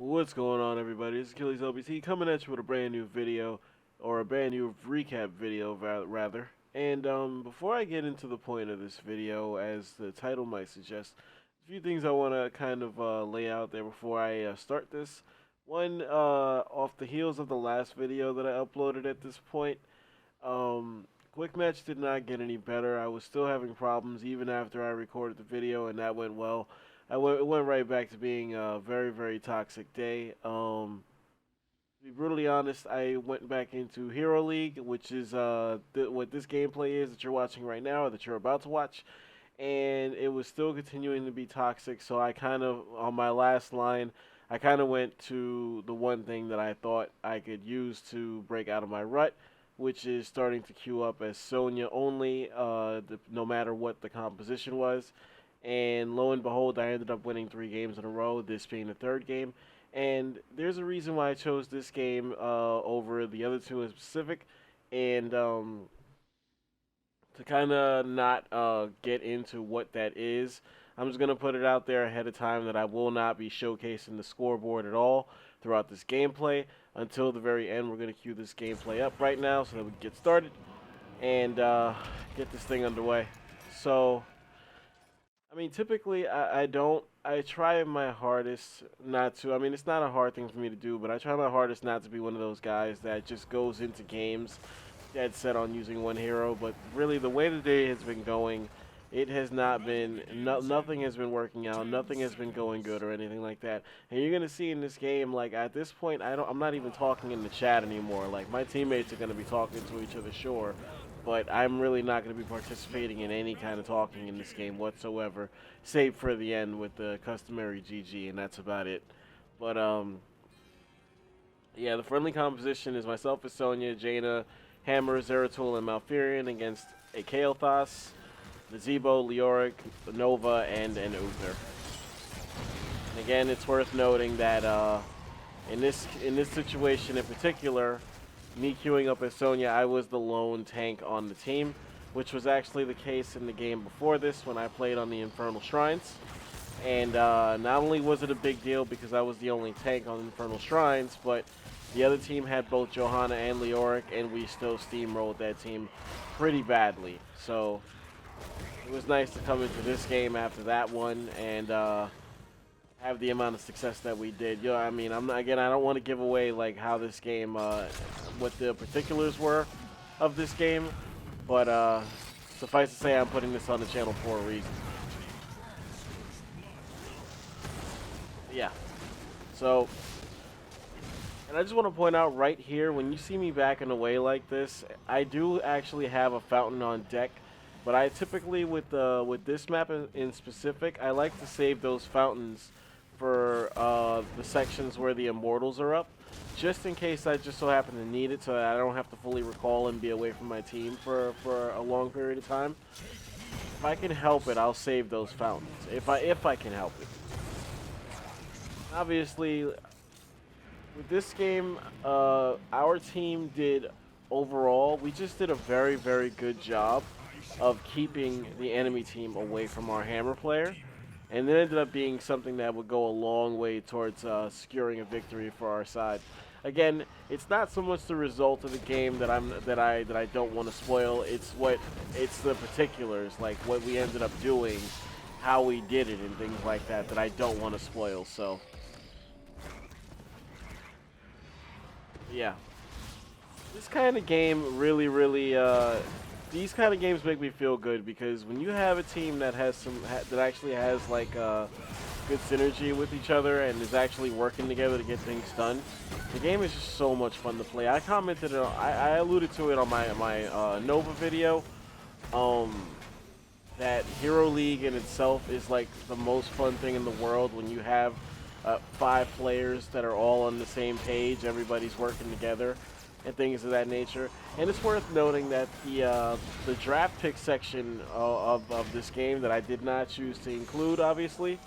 What's going on, everybody? It's Achilles LBT coming at you with a brand new video, or a brand new recap video, rather. And before I get into the point of this video, as the title might suggest, a few things I want to kind of lay out there before I start this. One, off the heels of the last video that I uploaded at this point, Quick Match did not get any better. I was still having problems even after I recorded the video, and that went well. It went right back to being a very, very toxic day. To be brutally honest, I went back into Hero League, which is what this gameplay is that you're watching right now, or that you're about to watch, and it was still continuing to be toxic. So I kind of, on my last line, I kind of went to the one thing that I thought I could use to break out of my rut, which is starting to queue up as Sonya only, no matter what the composition was. And lo and behold, I ended up winning 3 games in a row, this being the third game. And there's a reason why I chose this game over the other two in specific. And to kind of not get into what that is, I'm just going to put it out there ahead of time that I will not be showcasing the scoreboard at all throughout this gameplay until the very end. We're going to cue this gameplay up right now so that we can get started and get this thing underway. So, I mean, typically, I try my hardest not to. I mean, it's not a hard thing for me to do, but I try my hardest not to be one of those guys that just goes into games dead set on using one hero. But really, the way the day has been going, it has not been, nothing has been working out, nothing has been going good or anything like that. And you're gonna see in this game, like at this point, I'm not even talking in the chat anymore. Like my teammates are gonna be talking to each other, sure, but I'm really not going to be participating in any kind of talking in this game whatsoever, save for the end with the customary GG, and that's about it. But, yeah, the friendly composition is myself as Sonya, Jaina, Hammer, Zeratul, and Malfurion against a Kael'thas, Nazebo, Leoric, Nova, and an Uther. And again, it's worth noting that in this situation in particular, me queuing up as Sonya, I was the lone tank on the team, which was actually the case in the game before this when I played on the Infernal Shrines. And not only was it a big deal because I was the only tank on Infernal Shrines, but the other team had both Johanna and Leoric, and we still steamrolled that team pretty badly. So it was nice to come into this game after that one and have the amount of success that we did. You know, I mean, I don't want to give away like how this game, what the particulars were of this game, but suffice to say, I'm putting this on the channel for a reason. Yeah. So, and I just want to point out right here, when you see me backing away like this, I do actually have a fountain on deck. But I typically, with this map in specific, I like to save those fountains for the sections where the immortals are up, just in case I just so happen to need it, so that I don't have to fully recall and be away from my team for a long period of time. If I can help it, I'll save those fountains. If I can help it. Obviously, with this game, our team did overall. We just did a very, very good job of keeping the enemy team away from our hammer player. And it ended up being something that would go a long way towards securing a victory for our side. Again, it's not so much the result of the game that I don't want to spoil. It's the particulars, like what we ended up doing, how we did it, and things like that I don't want to spoil. So, yeah, this kind of game really, these kind of games make me feel good because when you have a team that has that actually has like good synergy with each other and is actually working together to get things done, the game is just so much fun to play. I commented on, I alluded to it on my Nova video, that Hero League in itself is like the most fun thing in the world when you have 5 players that are all on the same page, everybody's working together, and things of that nature. And it's worth noting that the draft pick section of this game that I did not choose to include, obviously,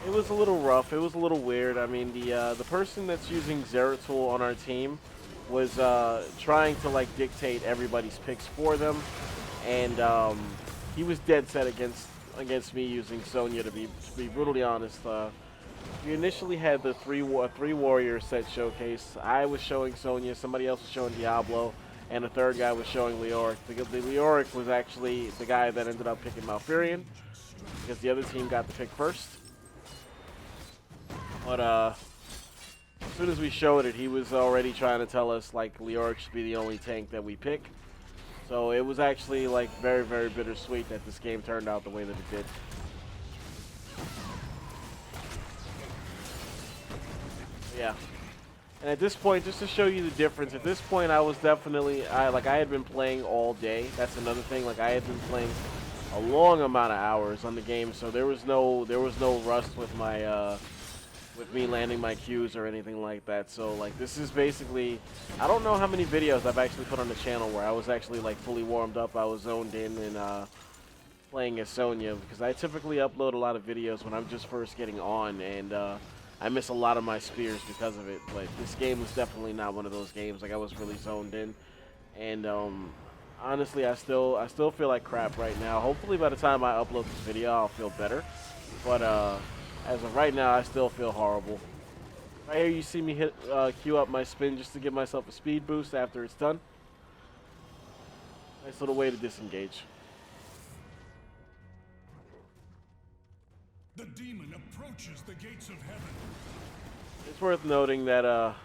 it was a little rough. It was a little weird. I mean, the person that's using Zeratul on our team was trying to like dictate everybody's picks for them, and he was dead set against me using Sonya. To be brutally honest, We initially had the three warrior set showcase. I was showing Sonya, somebody else was showing Diablo, and a third guy was showing Leoric. The Leoric was actually the guy that ended up picking Malfurion, because the other team got the pick first. But as soon as we showed it, he was already trying to tell us like Leoric should be the only tank that we pick. So it was actually like very, very bittersweet that this game turned out the way that it did. Yeah. And at this point, just to show you the difference, at this point I was definitely, I had been playing all day. That's another thing. Like I had been playing a long amount of hours on the game, so there was no rust with my with me landing my Qs or anything like that. So like this is basically, I don't know how many videos I've actually put on the channel where I was actually like fully warmed up. I was zoned in and playing as Sonya, because I typically upload a lot of videos when I'm just first getting on, and I miss a lot of my spears because of it. But this game was definitely not one of those games. Like I was really zoned in, and honestly, I still feel like crap right now. Hopefully, by the time I upload this video, I'll feel better. But as of right now, I still feel horrible. Right here, you see me hit queue up my spin just to give myself a speed boost after it's done. Nice little way to disengage. The demon approaches the gates of heaven. It's worth noting that I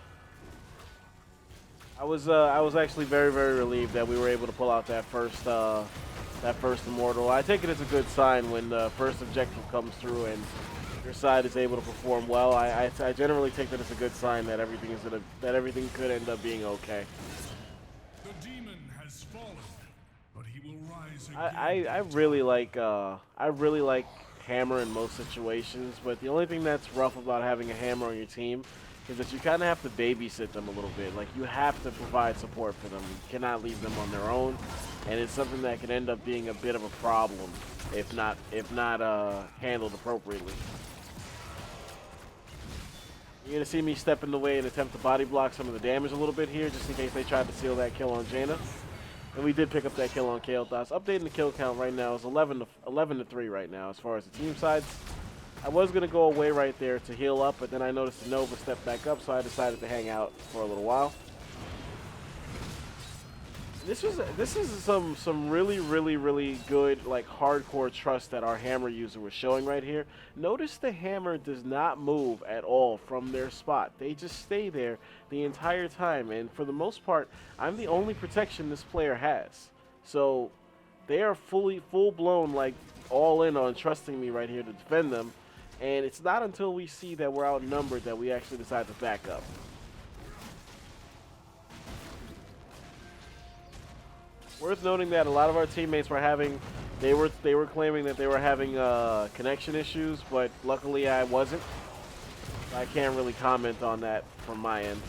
was actually very, very relieved that we were able to pull out that first immortal. I take it as a good sign when the first objective comes through and your side is able to perform well. I generally take that as a good sign that everything could end up being okay. The demon has fallen, but he will rise again. I really like hammer in most situations, but the only thing that's rough about having a hammer on your team is that you kind of have to babysit them a little bit. Like you have to provide support for them. You cannot leave them on their own, and it's something that can end up being a bit of a problem if not handled appropriately. You're gonna see me step in the way and attempt to body block some of the damage a little bit here, just in case they tried to seal that kill on Jaina. And we did pick up that kill on Kael'thas. Updating the kill count right now is 11 to 3 right now as far as the team sides. I was going to go away right there to heal up, but then I noticed the Nova stepped back up, so I decided to hang out for a little while. This is some really good, like, hardcore trust that our hammer user was showing right here. Notice the hammer does not move at all from their spot. They just stay there the entire time, and for the most part, I'm the only protection this player has. So they are full-blown, like, all in on trusting me right here to defend them, and it's not until we see that we're outnumbered that we actually decide to back up. Worth noting that a lot of our teammates were having, they were claiming that they were having connection issues, but luckily I wasn't. I can't really comment on that from my end.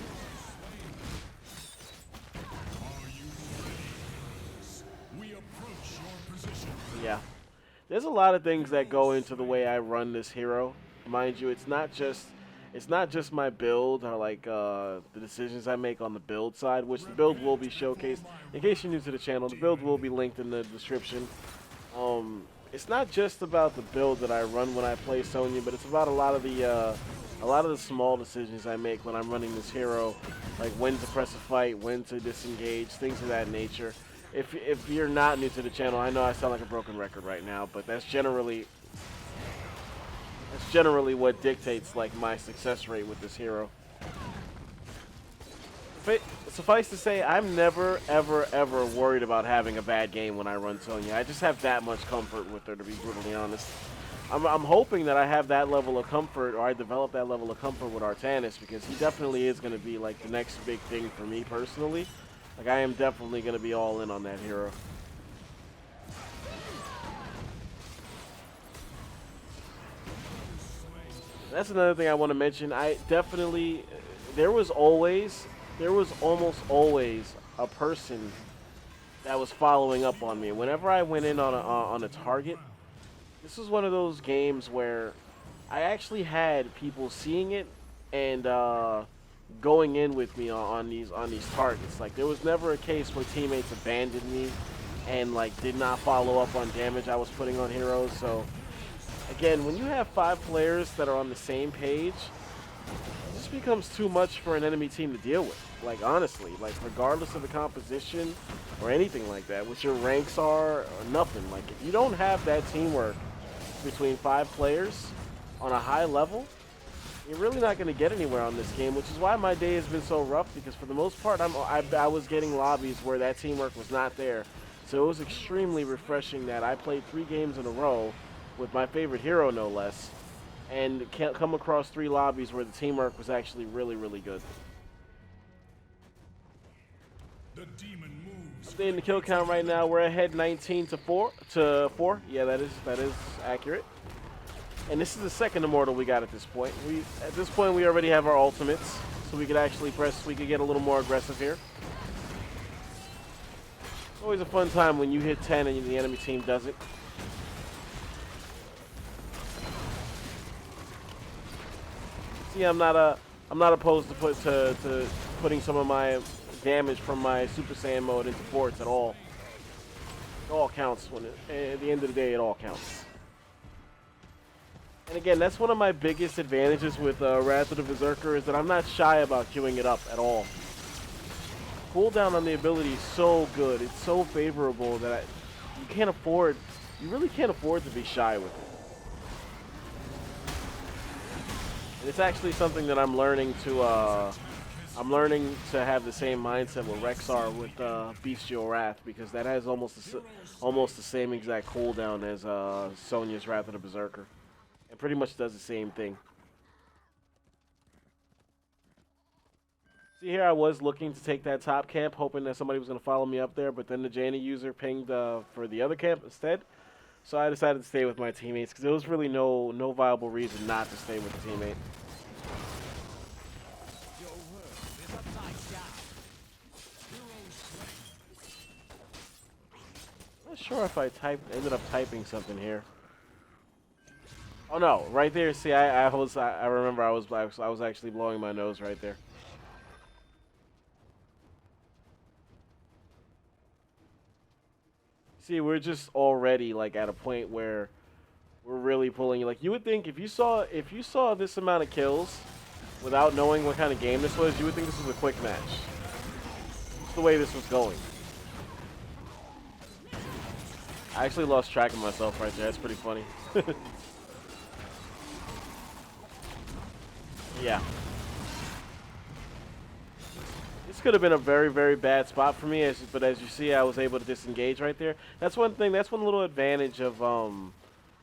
Yeah, there's a lot of things that go into the way I run this hero. Mind you, it's not just my build or like the decisions I make on the build side, which the build will be showcased. In case you're new to the channel, the build will be linked in the description. It's not just about the build that I run when I play Sonya, but it's about a lot of the small decisions I make when I'm running this hero, like when to press a fight, when to disengage, things of that nature. If you're not new to the channel, I know I sound like a broken record right now, but that's generally what dictates like my success rate with this hero. Suffice to say, I'm never, ever worried about having a bad game when I run Sonya. I just have that much comfort with her, to be brutally honest. I'm hoping that I have that level of comfort, or I develop that level of comfort with Artanis, because he definitely is going to be like the next big thing for me personally. Like I am definitely going to be all in on that hero. That's another thing I want to mention. There was almost always a person that was following up on me. Whenever I went in on a target, this was one of those games where I actually had people seeing it and going in with me on these targets. Like there was never a case where teammates abandoned me and like did not follow up on damage I was putting on heroes. So again, when you have 5 players that are on the same page, it just becomes too much for an enemy team to deal with. Like, honestly, like, regardless of the composition or anything like that, what your ranks are or nothing. Like, if you don't have that teamwork between 5 players on a high level, you're really not going to get anywhere on this game, which is why my day has been so rough, because for the most part, I was getting lobbies where that teamwork was not there. So it was extremely refreshing that I played 3 games in a row with my favorite hero, no less, and can't come across 3 lobbies where the teamwork was actually really, really good. The demon moves. Updating the kill count right now, we're ahead 19 to 4. Yeah, that is accurate. And this is the second immortal we got at this point. At this point we already have our ultimates, so we could actually we could get a little more aggressive here. It's always a fun time when you hit 10 and the enemy team doesn't. See, I'm not opposed to putting some of my damage from my Super Saiyan mode into forts at all. It all counts at the end of the day. It all counts. And again, that's one of my biggest advantages with Wrath of the Berserker, is that I'm not shy about queuing it up at all. Cooldown on the ability is so good, it's so favorable that you really can't afford to be shy with it. And it's actually something that I'm learning to have the same mindset with Rexar with Bestial Wrath, because that has almost the same exact cooldown as Sonya's Wrath of the Berserker. It pretty much does the same thing. See, here I was looking to take that top camp, hoping that somebody was going to follow me up there, but then the Janey user pinged for the other camp instead. So I decided to stay with my teammates, because there was really no viable reason not to stay with the teammate. Not sure if I ended up typing something here. Oh no, right there. See, I remember I was actually blowing my nose right there. See, we're just already like at a point where we're really pulling. Like, you would think if you saw this amount of kills without knowing what kind of game this was, you would think this was a quick match. It's the way this was going. I actually lost track of myself right there. That's pretty funny. Yeah. This could have been a very, very bad spot for me, but as you see, I was able to disengage right there. That's one thing. That's one little advantage of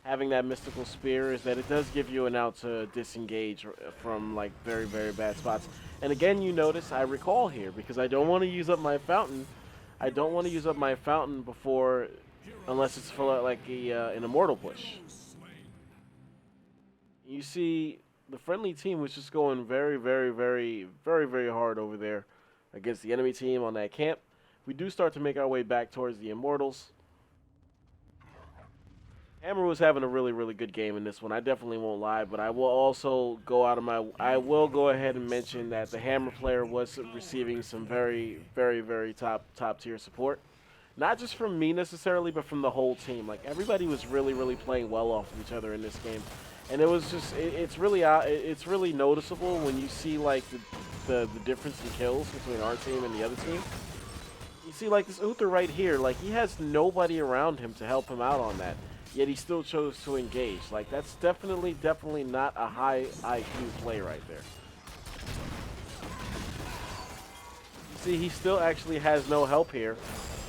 having that mystical spear, is that it does give you an out to disengage from like very, very bad spots. And again, you notice I recall here, because I don't want to use up my fountain. I don't want to use up my fountain before, unless it's for like an immortal push. You see, the friendly team was just going very, very, very, very, very hard over there against the enemy team on that camp. We do start to make our way back towards the Immortals. Hammer was having a really, really good game in this one. I definitely won't lie, but I will also I will go ahead and mention that the Hammer player was receiving some very, very, very top tier support. Not just from me necessarily, but from the whole team. Like, everybody was really, really playing well off of each other in this game. And it was just, it's really noticeable when you see like the difference in kills between our team and the other team. You see, like, this Uther right here, like, he has nobody around him to help him out on that, yet he still chose to engage. Like, that's definitely not a high IQ play right there. You see, he still actually has no help here,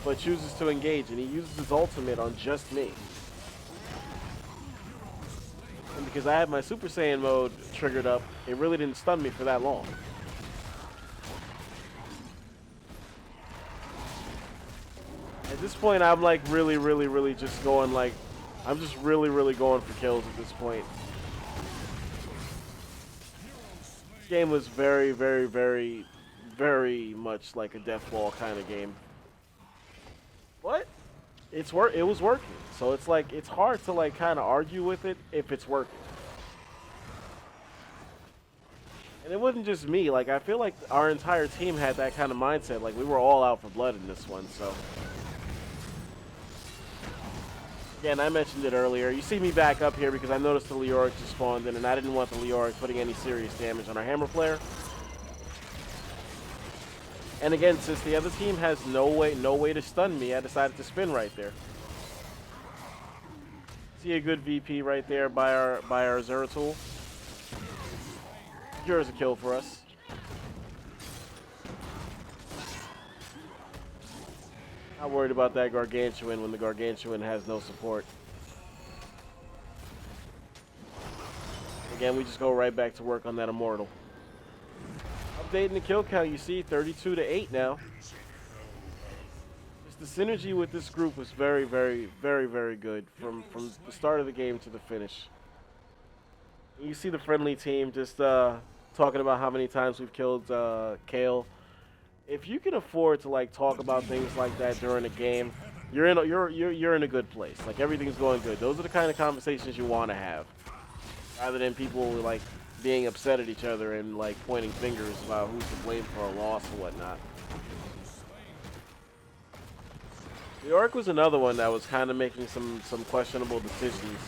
but chooses to engage, and he uses his ultimate on just me. And because I had my Super Saiyan mode triggered up, it really didn't stun me for that long. At this point, I'm like really just going like, I'm just really going for kills at this point. This game was very much like a death ball kind of game. What? It was working. So it's like, it's hard to like kind of argue with it if it's working. And it wasn't just me. Like, I feel like our entire team had that kind of mindset. Like, we were all out for blood in this one, so. Again, I mentioned it earlier. You see me back up here because I noticed the Leoric just spawned in, and I didn't want the Leoric putting any serious damage on our hammer player. And again, since the other team has no way to stun me, I decided to spin right there. See a good VP right there by our Zeratul. Here's a kill for us. Not worried about that Gargantuan when the Gargantuan has no support. Again, we just go right back to work on that Immortal. Updating the kill count, you see 32 to 8 now. Just the synergy with this group was very, very, very, very good from the start of the game to the finish. You see the friendly team just talking about how many times we've killed Kale. If you can afford to like talk about things like that during a game, you're in a good place. Like everything's going good. Those are the kind of conversations you want to have, rather than people like being upset at each other and like pointing fingers about who's to blame for a loss or whatnot. The Orc was another one that was kind of making some questionable decisions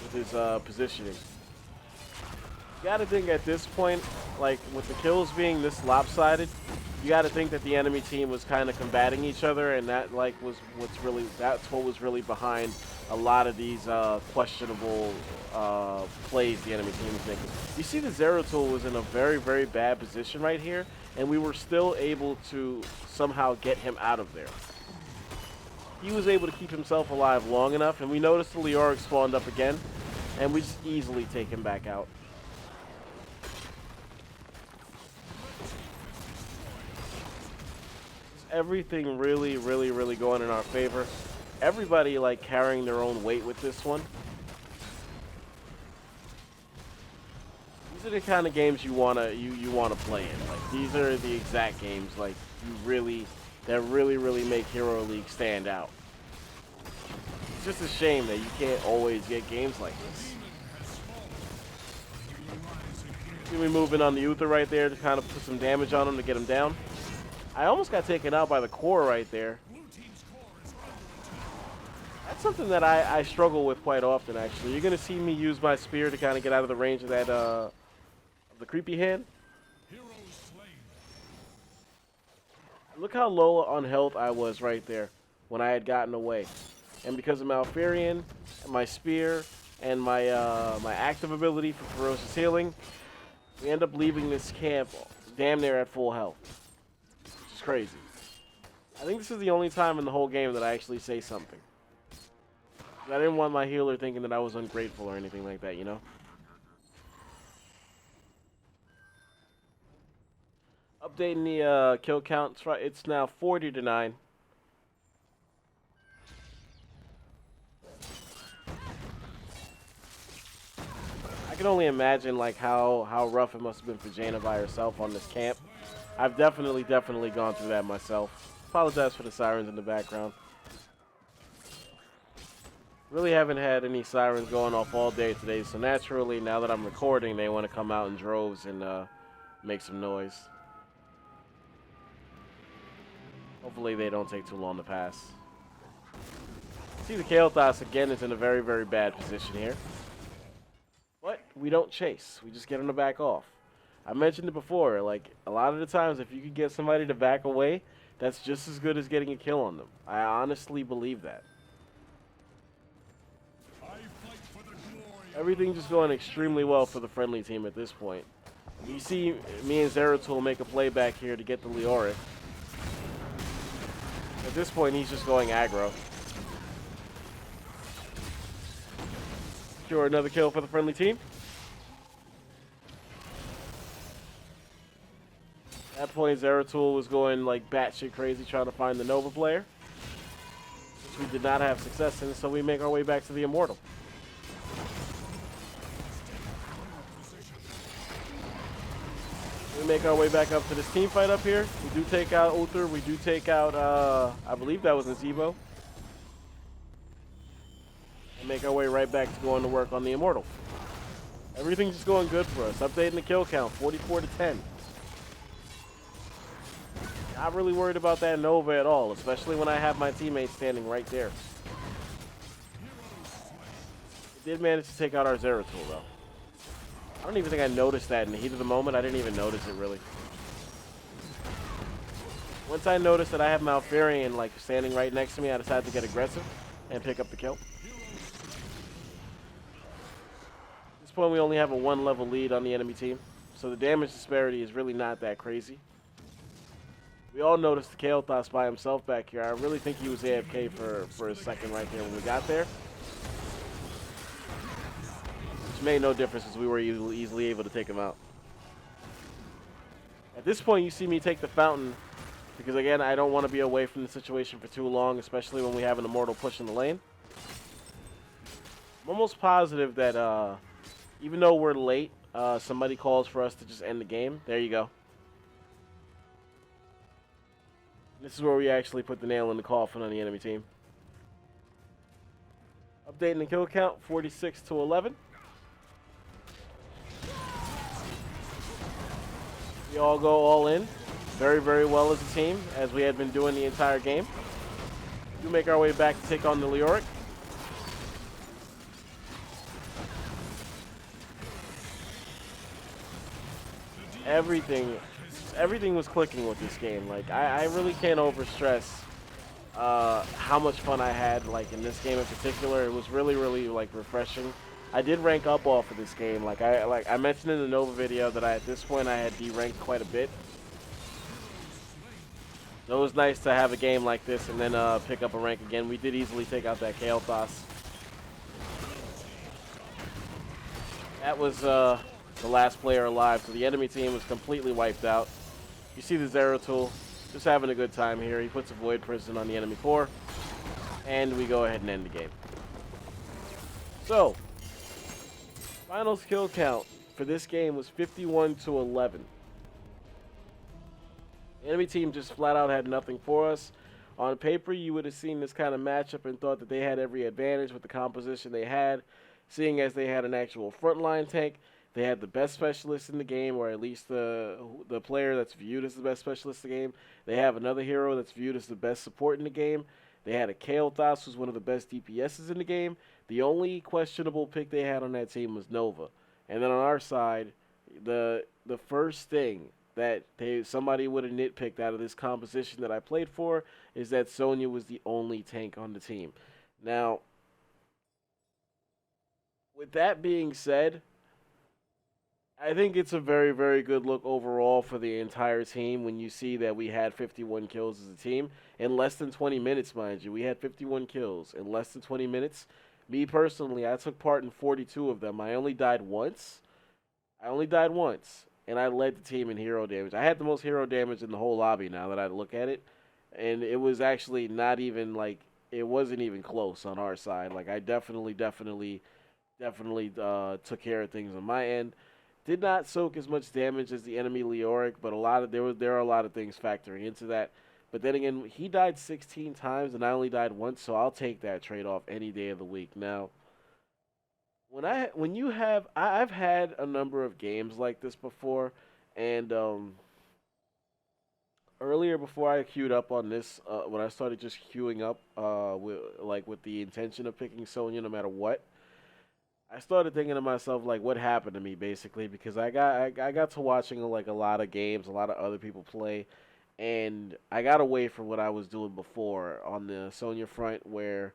with his positioning. You got to think at this point, like with the kills being this lopsided, you got to think that the enemy team was kind of combating each other, and that like that's what was really behind a lot of these questionable plays the enemy team was making. You see, the Zeratul was in a very, very bad position right here, and we were still able to somehow get him out of there. He was able to keep himself alive long enough, and we noticed the Leoric spawned up again, and we just easily take him back out. Everything really, really, really going in our favor. Everybody like carrying their own weight with this one. These are the kind of games you wanna play in. Like these are the exact games like that really make Hero League stand out. It's just a shame that you can't always get games like this. See me moving on the Uther right there to kind of put some damage on him to get him down. I almost got taken out by the core right there. That's something that I struggle with quite often, actually. You're going to see me use my spear to kind of get out of the range of that the creepy hand. Look how low on health I was right there when I had gotten away. And because of Malfurion, and my spear, and my my active ability for Ferocious Healing, we end up leaving this camp damn near at full health. It's crazy. I think this is the only time in the whole game that I actually say something. I didn't want my healer thinking that I was ungrateful or anything like that, you know? Updating the kill count, it's now 40 to 9. I can only imagine like how rough it must have been for Jaina by herself on this camp. I've definitely gone through that myself. Apologize for the sirens in the background. Really haven't had any sirens going off all day today, so naturally, now that I'm recording, they want to come out in droves and make some noise. Hopefully they don't take too long to pass. See, the Kael'thas again is in a very, very bad position here. But we don't chase. We just get them to back off. I mentioned it before, like, a lot of the times, if you could get somebody to back away, that's just as good as getting a kill on them. I honestly believe that. Everything just going extremely well for the friendly team at this point. You see me and Zeratul make a play back here to get the Leoric. At this point, he's just going aggro. Sure, another kill for the friendly team. At that point, Zeratul was going like batshit crazy trying to find the Nova player, which we did not have success in, so we make our way back to the Immortal. We make our way back up to this team fight up here. We do take out Uther. We do take out, I believe that was Nazebo. And make our way right back to going to work on the Immortal. Everything's just going good for us. Updating the kill count, 44 to 10. Not really worried about that Nova at all, especially when I have my teammates standing right there. Did manage to take out our Zeratul, though. I don't even think I noticed that in the heat of the moment. I didn't even notice it, really. Once I noticed that I have Malfurion, like, standing right next to me, I decided to get aggressive and pick up the kill. At this point, we only have a 1-level lead on the enemy team, so the damage disparity is really not that crazy. We all noticed the Kael'thas by himself back here. I really think he was AFK for a second right there when we got there. Which made no difference as we were easily able to take him out. At this point, you see me take the fountain because, again, I don't want to be away from the situation for too long, especially when we have an immortal push in the lane. I'm almost positive that even though we're late, somebody calls for us to just end the game. There you go. This is where we actually put the nail in the coffin on the enemy team. Updating the kill count, 46 to 11. We all go all in very, very well as a team, as we had been doing the entire game. We do make our way back to take on the Leoric. Everything was clicking with this game. Like, I really can't overstress how much fun I had, like, in this game in particular. It was really, really, like, refreshing. I did rank up off of this game. Like I mentioned in the Nova video that at this point I had de-ranked quite a bit. So it was nice to have a game like this and then pick up a rank again. We did easily take out that Kael'thas. That was the last player alive, so the enemy team was completely wiped out. You see the Zeratul just having a good time here. He puts a Void Prison on the enemy core, and we go ahead and end the game. So, finals kill count for this game was 51 to 11. The enemy team just flat out had nothing for us. On paper, you would have seen this kind of matchup and thought that they had every advantage with the composition they had, seeing as they had an actual frontline tank. They had the best specialist in the game, or at least the player that's viewed as the best specialist in the game. They have another hero that's viewed as the best support in the game. They had a Kael'thas, who's one of the best DPSs in the game. The only questionable pick they had on that team was Nova. And then on our side, the first thing that somebody would have nitpicked out of this composition that I played for is that Sonya was the only tank on the team. Now, with that being said, I think it's a very, very good look overall for the entire team when you see that we had 51 kills as a team in less than 20 minutes, mind you. We had 51 kills in less than 20 minutes. Me personally, I took part in 42 of them. I only died once. And I led the team in hero damage. I had the most hero damage in the whole lobby now that I look at it. And it was actually not even, like, it wasn't even close on our side. Like, I definitely took care of things on my end. Did not soak as much damage as the enemy Leoric, but there are a lot of things factoring into that. But then again, he died 16 times and I only died once, so I'll take that trade-off any day of the week. Now, I've had a number of games like this before, and earlier before I queued up on this, when I started just queuing up with the intention of picking Sonya no matter what, I started thinking to myself, like, what happened to me, basically, because I got to watching, like, a lot of games, a lot of other people play, and I got away from what I was doing before on the Sonya front, where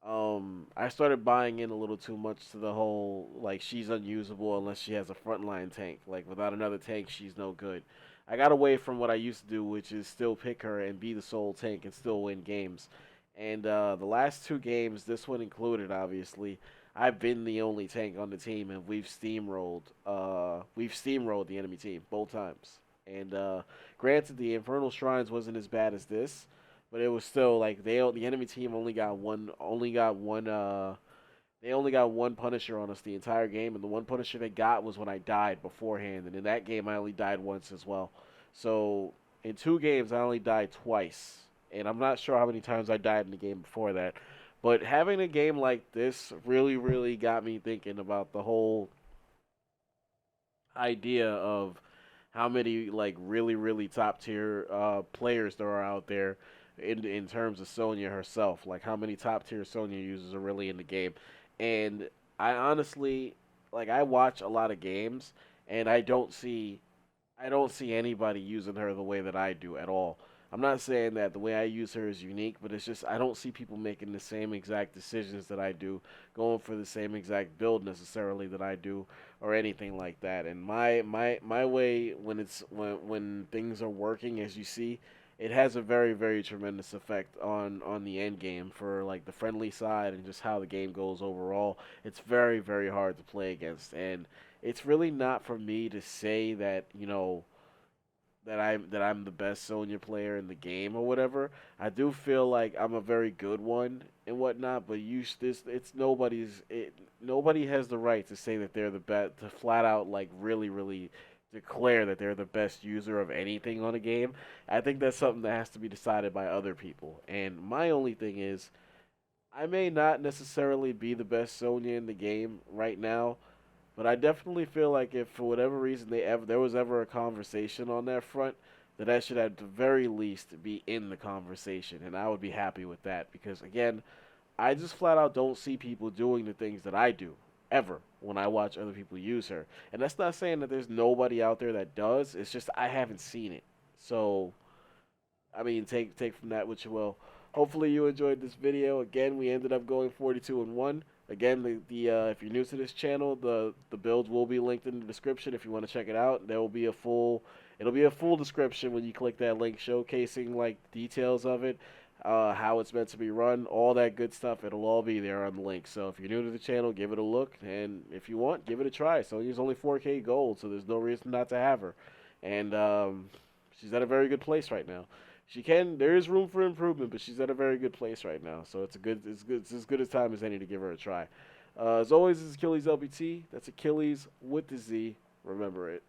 I started buying in a little too much to the whole, like, she's unusable unless she has a frontline tank. Like, without another tank, she's no good. I got away from what I used to do, which is still pick her and be the sole tank and still win games. And the last two games, this one included, obviously, I've been the only tank on the team, and we've steamrolled the enemy team both times. And granted, the Infernal Shrines wasn't as bad as this, but it was still like the enemy team only got one Punisher on us the entire game, and the one Punisher they got was when I died beforehand, and in that game I only died once as well. So in 2 games I only died twice, and I'm not sure how many times I died in the game before that. But having a game like this really, really got me thinking about the whole idea of how many, like, really, really top tier players there are out there in terms of Sonya herself. Like, how many top tier Sonya users are really in the game. And I honestly, like, I watch a lot of games, and I don't see anybody using her the way that I do at all. I'm not saying that the way I use her is unique, but it's just I don't see people making the same exact decisions that I do, going for the same exact build necessarily that I do, or anything like that. And my way when when things are working, as you see, it has a very tremendous effect on the end game for like the friendly side and just how the game goes overall. It's very hard to play against, and it's really not for me to say that that I'm the best Sonya player in the game or whatever. I do feel like I'm a very good one and whatnot, but it's nobody has the right to say that they're the best, to flat out like really declare that they're the best user of anything on a game. I think that's something that has to be decided by other people. And my only thing is I may not necessarily be the best Sonya in the game right now, but I definitely feel like if for whatever reason there was ever a conversation on that front, that I should at the very least be in the conversation, and I would be happy with that because again, I just flat out don't see people doing the things that I do ever when I watch other people use her. And that's not saying that there's nobody out there that does. It's just I haven't seen it. So I mean, take from that what you will. Hopefully you enjoyed this video. Again, we ended up going 42-1. Again, the if you're new to this channel, the builds will be linked in the description if you want to check it out. There will be it'll be a full description when you click that link showcasing like details of it, how it's meant to be run, all that good stuff. It'll all be there on the link. So if you're new to the channel, give it a look, and if you want, give it a try. Sonya's only 4K gold, so there's no reason not to have her, and she's at a very good place right now. There is room for improvement, but she's at a very good place right now. So it's as good a time as any to give her a try. As always, this is Achilles LBT. That's Achilles with the Z. Remember it.